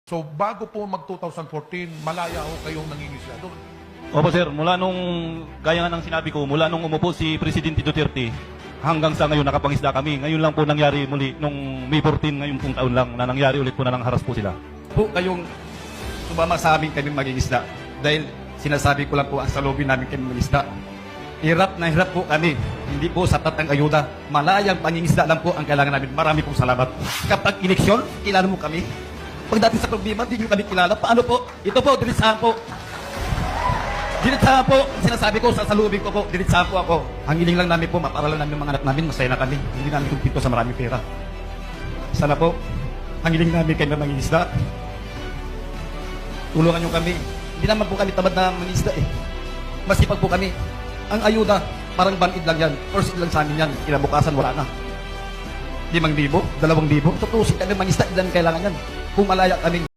So bago po mag-2014, malaya ho kayong nangingisda doon. Opo sir, mula nung, gaya nga ng sinabi ko, mula nung umupo si Presidente Duterte, hanggang sa ngayon nakapangisda kami. Ngayon lang po nangyari muli, nung May 14, ngayon pong taon lang, na nangyari ulit po na nangharas po sila. Po kayong sumama sa amin kami mag-iisda. Dahil sinasabi ko lang po ang salubin namin kami mag-isda. Hirap na hirap po kami. Hindi po sapat ang ayuda. Malayang pangingisda lang po ang kailangan namin. Marami pong salamat. Kapag eleksyon, kilala mo kami. Pag dati sa problema, hindi nyo kami kilala. Paano po? Ito po, diretsahan po. Diretsahan po. Sinasabi ko, sa salubin ko po, diretsahan po ako. Ang hiling lang namin po, maparalan namin yung mga anak namin, masaya na kami. Hindi namin kumpito sa maraming pera. Sana po, ang hiling namin kayo na mangingisda. Tulungan nyo kami. Hindi naman po kami tamad na mangingisda eh. Masipag po kami. Ang ayuda, parang banid lang yan. First lang sa amin yan. Kinabukasan, wala na. 5,000, 2,000. Tutusin kami mangisda, ilan kailangan yan. Kung malaya kami.